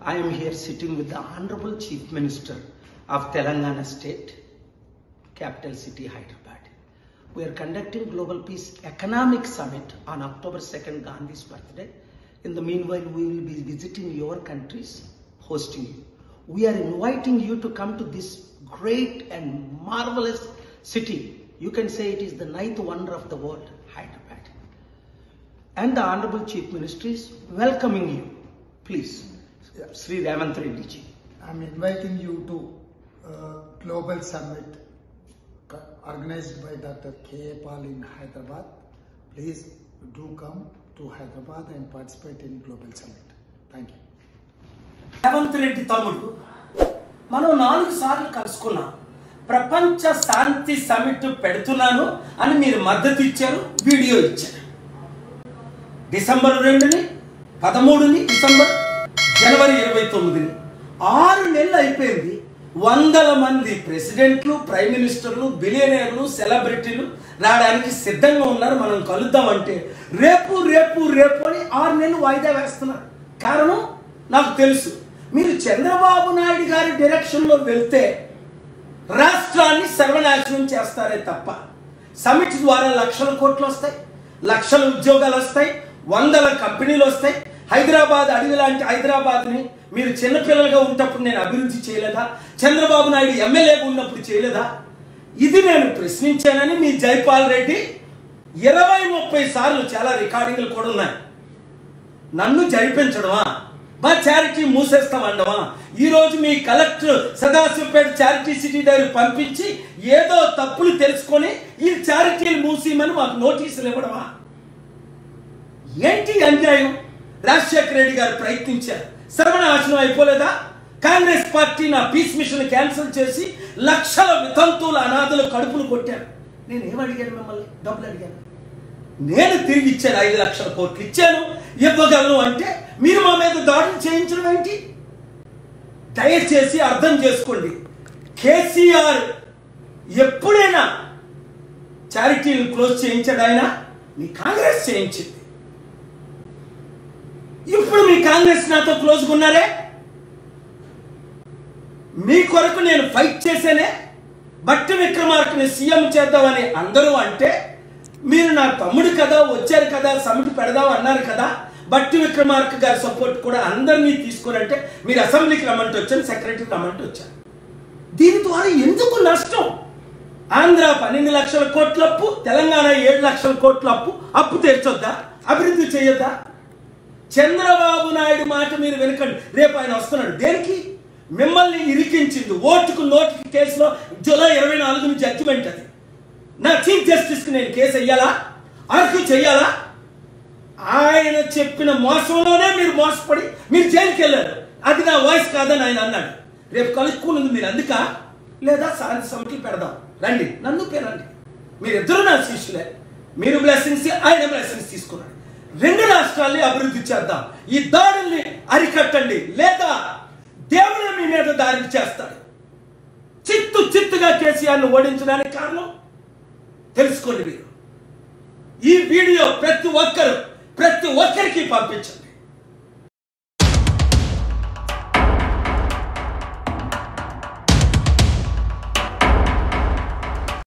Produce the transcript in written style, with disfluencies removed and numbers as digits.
I am here sitting with the Honorable Chief Minister of Telangana State, capital city Hyderabad. We are conducting Global Peace Economic Summit on October 2nd, Gandhi's birthday. In the meanwhile, we will be visiting your countries, hosting you. We are inviting you to come to this great and marvelous city. You can say it is the ninth wonder of the world, Hyderabad. And the Honorable Chief Minister is welcoming you. Please, Sri Revanth Reddy ji. I am inviting you to Global Summit organized by Dr. K. Pal in Hyderabad. Please do come to Hyderabad and participate in Global Summit. Thank you. Revanth Reddy తమ్ముడు మనం 4 సార్లు కలుసుకున్నాం. ప్రపంచ శాంతి summit పెడుతున్నాను అని మీరు మద్దతు ఇచ్చారు, video ఇచ్చారు. డిసెంబర్ 2ని, 13ని, జనవరి 29ని 6 నెలలు అయిపోయింది. వందల మంది ప్రెసిడెంట్లు, ప్రైమ్ మినిస్టర్లు, బిలియనీర్లు, సెలబ్రిటీలు రావడానికి సిద్ధంగా ఉన్నారు. మనం కలుద్దామంటే రేపు రేపు రేపు అని 6 నెలలు వాయిదా వేస్తున్నారు. కారణం నాకు తెలుసు. మీరు చంద్రబాబు నాయుడు గారి డైరెక్షన్లో వెళ్తే రాష్ట్రాన్ని సర్వనాశనం చేస్తారే తప్ప సమిట్ ద్వారా లక్షల కోట్లు వస్తాయి, లక్షల ఉద్యోగాలు వస్తాయి, వందల కంపెనీలు వస్తాయి. హైదరాబాద్ అడవి లాంటి హైదరాబాద్ని మీరు చిన్నపిల్లలుగా ఉన్నప్పుడు నేను అభివృద్ధి చేయలేదా? చంద్రబాబు నాయుడు ఎమ్మెల్యేగా ఉన్నప్పుడు చేయలేదా? ఇది నేను ప్రశ్నించానని మీ జైపాల్ రెడ్డి 20-30 సార్లు, చాలా రికార్డింగ్లు కూడా ఉన్నాయి. నన్ను జరిపించడమా, మా చారిటీ మూసేస్తామన్నమా? ఈరోజు మీ కలెక్టర్ సదాశివపేట చారిటీ సిటీ దగ్గర పంపించి ఏదో తప్పులు తెలుసుకొని ఈ చారిటీలు మూసేయమని మాకు నోటీసులు ఇవ్వడమా? ఏంటి అన్యాయం? రాజశేఖర రెడ్డి గారు ప్రయత్నించారు, సర్వనాశనం అయిపోలేదా? కాంగ్రెస్ పార్టీ నా పీస్ మిషన్ క్యాన్సిల్ చేసి లక్షల వితంతువుల అనాథుల కడుపులు కొట్టారు. నేను ఏమడిగాను? మిమ్మల్ని డబ్బులు అడిగాను. నేను తిరిగి ఇచ్చాను, 5 లక్షల కోట్లు ఇచ్చాను, ఇవ్వగలను అంటే మీరు మా మీద దాడులు చేయించడం ఏంటి? దయచేసి అర్థం చేసుకోండి. కేసీఆర్ ఎప్పుడైనా చారిటీలు క్లోజ్ చేయించాడు, ఆయన మీ కాంగ్రెస్ చేయించింది. ఇప్పుడు మీ కాంగ్రెస్ నాతో క్లోజ్గా ఉన్నారే. మీ కొరకు నేను ఫైట్ చేసేనే. బట్టి విక్రమార్కని సీఎం చేద్దామని అందరూ అంటే మీరు నా తమ్ముడు కదా, వచ్చారు కదా, సమిట్ పెడదాం అన్నారు కదా. బట్టి విక్రమార్క గారి సపోర్ట్ కూడా అందరినీ తీసుకురంటే మీరు అసెంబ్లీకి రమ్మంటే వచ్చాను, సెక్రటరీకి రమ్మంటే వచ్చాను. దీని ద్వారా ఎందుకు నష్టం? ఆంధ్ర 12 లక్షల కోట్ల అప్పు, తెలంగాణ 7 లక్షల కోట్ల అప్పు తీర్చొద్దా? అభివృద్ధి చేయొద్దా? చంద్రబాబు నాయుడు మాట మీరు వెనకండి. రేపు ఆయన వస్తున్నాడు. దేనికి? మిమ్మల్ని ఇరికించింది ఓటుకు నోటుకి కేసులో జూలై 24ని జడ్జిమెంట్. అది నా చీఫ్ జస్టిస్కి నేను కేసు వెయ్యాలా, ఆర్గ్యూ చెయ్యాలా? ఆయన చెప్పిన మోసంలోనే మీరు మోసపడి మీరు జైలుకి వెళ్ళారు. అది నా వాయిస్ కాదని ఆయన అన్నాడు. రేపు కలుసుకున్నది మీరు అందుక, లేదా శాంతి సమిట్లు పెడదాం రండి, నన్ను పేరండి. మీరిద్దరూ నా శిష్యులే. మీరు బ్లెస్సింగ్స్, ఆయన బ్లెస్సింగ్స్ తీసుకున్నాడు. 2 రాష్ట్రాల్ని అభివృద్ధి చేద్దాం. ఈ దాడుల్ని అరికట్టండి, లేదా దేవుడు మీ మీద దాడి చేస్తాడు. చిత్తుగా కేసీఆర్ను ఓడించడానికి కారణం తెలుసుకోండి. మీరు ఈ వీడియో ప్రతి ఒక్కరికి పంపించండి.